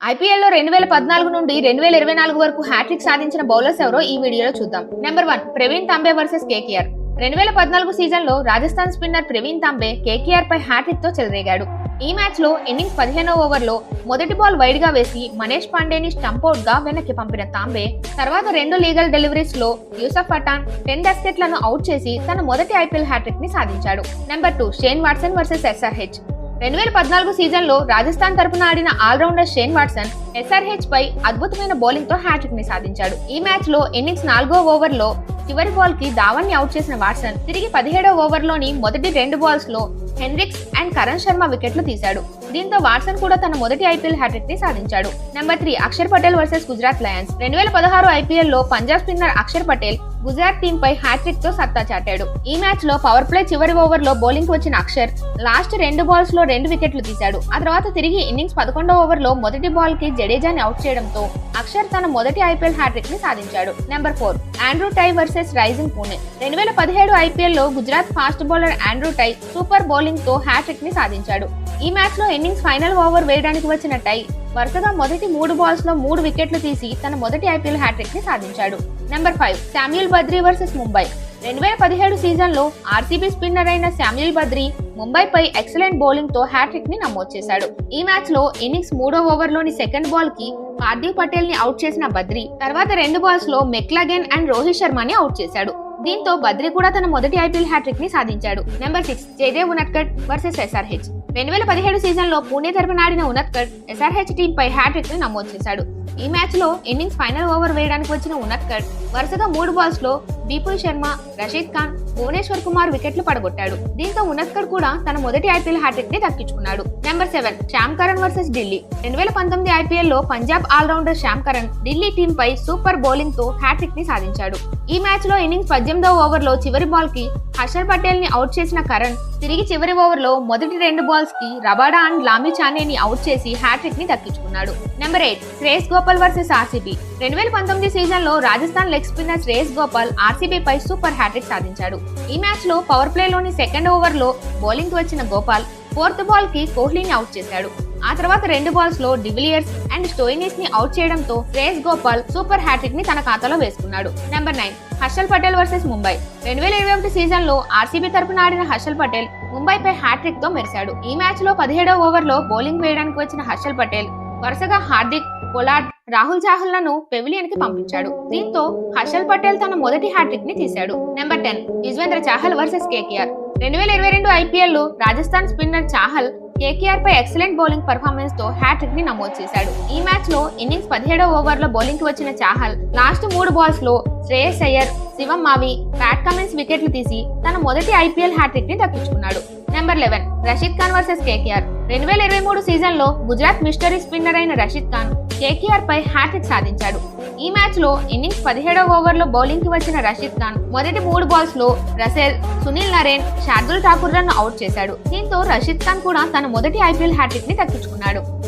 IPL లో 2014 నుండి 2024 వరకు హ్యాట్రిక్ సాధించిన బౌలర్స్ ఎవరో ఈ వీడియోలో చూద్దాం. Number 1 Praveen Tambe versus KKR. 2014 season లో రాజస్థాన్ స్పిన్నర్ ప్రవీణ్ తాంబే కేకేఆర్ పై హ్యాట్రిక్ తో చెలరేగాడు. ఈ మ్యాచ్ లో ఇన్నింగ్స్ 15వ ఓవర్లో మొదటి బాల్ వైడ్ గా వేసి మనీష్ పాండేని స్టంపౌట్ గా వెనక్కి పంపిన తాంబే తర్వాత రెండు లీగల్ డెలివరీస్ లో యూసఫ్ పఠాన్ 10 డస్కెట్లను అవుట్ చేసి తన మొదటి ఐపీఎల్ హ్యాట్రిక్ ని సాధించాడు. Number 2 Shane Watson versus SRH. 2014 season లో రాజస్థాన్ తరపున ఆడిన ఆల్రౌండర్ షేన్ వాట్సన్ ఎస్ఆర్హెచ్ పై అద్భుతమైన బౌలింగ్ తో హ్యాట్రిక్ ని సాధించాడు. ఈ మ్యాచ్ లో ఇన్నింగ్స్ 4వ ఓవర్ లో చివరి బాల్ కి ధావన్ ని అవుట్ చేసిన వాట్సన్ తిరిగి 17వ ఓవర్ లోని మొదటి 2 బాల్స్ లో హెన్రిక్స్ అండ్ కరణ్ శర్మ వికెట్లు తీశాడు. దీంతో వాట్సన్ కూడా తన మొదటి ఐపీఎల్ హ్యాట్రిక్ ని సాధించాడు. Number 3 Axar Patel versus Gujarat Lions. 2016 IPL లో పంజాబ్ స్పిన్నర్ అక్షర్ పటేల్ గుజరాత్ టీం పై హ్యాట్రిక్ తో సత్తా చాటాడు. ఈ మ్యాచ్ లో పవర్ ప్లే చివరి ఓవర్ లో బౌలింగ్ వచ్చిన అక్షర్ లాస్ట్ 2 బాల్స్ లో 2 వికెట్లు తీశాడు. ఆ తర్వాత తిరిగి ఇన్నింగ్స్ 11వ ఓవర్ లో మొదటి బాల్ కి జడేజాని అవుట్ చేయడంతో అక్షర్ తన మొదటి ఐపీఎల్ హ్యాట్రిక్ ని సాధించాడు. Number 4 Andrew Tye versus Rising Pune. 2017 IPL లో Gujarat fast bowler Andrew Tye super bowling తో హ్యాట్రిక్ ని సాధించాడు. ఈ మ్యాచ్ లో ఇన్నింగ్స్ ఫైనల్ ఓవర్ వేయడానికి వచ్చిన టై వరుసగా మొదటి 3 బాల్స్ లో 3 వికెట్లు తీసి తన మొదటి ఐపీఎల్ హ్యాట్రిక్ ని సాధించాడు. Number 5 Samuel Badri versus Mumbai. 2017 season లో ఆర్సీబీ స్పిన్నర్ అయిన శామ్యూల్ బద్రీ ముంబైపై ఎక్సలెంట్ బౌలింగ్ తో హ్యాట్రిక్ ని నమోదు చేశాడు. ఈ మ్యాచ్ లో ఇన్నింగ్స్ 3వ ఓవర్ లోని సెకండ్ బాల్ కి పార్థివ్ పటేల్ ని అవుట్ చేసిన బద్రీ తర్వాత 2 బాల్స్ లో మెక్లాగెన్ అండ్ రోహిత్ శర్మని అవుట్ చేశాడు. దీంతో బద్రీ కూడా తన మొదటి ఐపీఎల్ హ్యాట్రిక్ ని సాధించాడు. నెంబర్ 6 జేజే ఉనత్కట్ వర్సెస్ ఎస్ఆర్హెచ్. 2017 సీజన్ లో పూణే తరపున ఆడిన ఉనత్కట్ ఎస్ఆర్హెచ్ టీం పై హ్యాట్రిక్ ని నమోదు చేశాడు. ఈ మ్యాచ్ లో ఇన్నింగ్స్ ఫైనల్ ఓవర్ వేయడానికి వచ్చిన ఉనత్కట్ వరుసగా 3 బాల్స్ లో బిపుల్ శర్మ, రషీద్ ఖాన్, భువనేశ్వర్ కుమార్ వికెట్లు పడగొట్టాడు. దీంతో ఉనత్కట్ కూడా తన మొదటి ఐపీఎల్ హ్యాట్రిక్ ని దక్కించుకున్నాడు. Number 7 Sam Curran versus Delhi. 2019 IPL లో Punjab all rounder Sam Curran Delhi team పై సూపర్ బౌలింగ్ తో హ్యాట్రిక్ ని సాధించాడు. ఈ మ్యాచ్ లో ఇన్నింగ్స్ 18వ ఓవర్ లో చివరి బాల్ కి హర్షల్ పటేల్ ని అవుట్ చేసిన కరణ్ తిరిగి చివరి ఓవర్ లో మొదటి 2 బాల్స్ కి Rabada and Lamichhane out చేసి హ్యాట్రిక్ ని దక్కించుకున్నాడు. Number 8 Shreyas Gopal versus RCB. 2019 season లో Rajasthan leg spinner Shreyas Gopal RCB పై సూపర్ హ్యాట్రిక్ సాధించాడు. ఈ మ్యాచ్ లో పవర్ ప్లే లోని సెకండ్ ఓవర్ లో బౌలింగ్ వచ్చిన గోపాల్ 4th బాల్ కి కోహ్లీని అవుట్ చేశాడు. ఆ తర్వాత 2 బాల్స్ లో డివిలియర్స్ అండ్ స్టోయినిస్ ని అవుట్ చేయడంతో శ్రేయస్ గోపాల్ సూపర్ హ్యాట్రిక్ ని తన ఖాతాలో వేసుకున్నాడు. Number 9 Harshal Patel versus Mumbai. 2021 season లో ఆర్సీబీ తరపున ఆడిన హర్షల్ పటేల్ ముంబైపై హ్యాట్రిక్ తో మెరిశాడు. ఈ మ్యాచ్ లో 17వ ఓవర్ లో బౌలింగ్ వేయడానికి వచ్చిన హర్షల్ పటేల్ వరుసగా హార్దిక్, పొలార్డ్, రాహుల్ చాహల్ లను పెవిలియన్ కి పంపించాడు. దీంతో హర్షల్ పటేల్ తన మొదటి హ్యాట్రిక్ ని తీశాడు. Number 10 Yuzvendra Chahal versus KKR. 2022 IPL లో రాజస్థాన్ స్పిన్నర్ చాహల్ కేకేఆర్ పై ఎక్సలెంట్ బౌలింగ్ పర్ఫార్మెన్స్ తో హ్యాట్రిక్ ని నమోదు చేశాడు. ఈ మ్యాచ్ లో ఇన్నింగ్స్ 17వ ఓవర్ లో బౌలింగ్ కి వచ్చిన చాహల్ లాస్ట్ 3 బాల్స్ లో శ్రేయస్ అయ్యర్, శివం మావి, ప్యాట్ కమిన్స్ వికెట్లు తీసి తన మొదటి ఐపీఎల్ హ్యాట్రిక్ ని దక్కించుకున్నాడు. Number 11 Rashid Khan versus KKR. 2023 season లో గుజరాత్ మిస్టరీ స్పిన్నర్ అయిన రషీద్ ఖాన్ కేకేఆర్ పై హ్యాట్రిక్ సాధించాడు. ఈ మ్యాచ్ లో ఇన్నింగ్స్ 17వ ఓవర్ లో బౌలింగ్ కి వచ్చిన రషీద్ ఖాన్ మొదటి 3 బాల్స్ లో రసెల్, సునీల్ నరేన్, శార్దుల్ ఠాకూర్ లను అవుట్ చేశాడు. దీంతో రషీద్ ఖాన్ కూడా తన మొదటి ఐపీఎల్ హ్యాట్రిక్ ని దక్కించుకున్నాడు.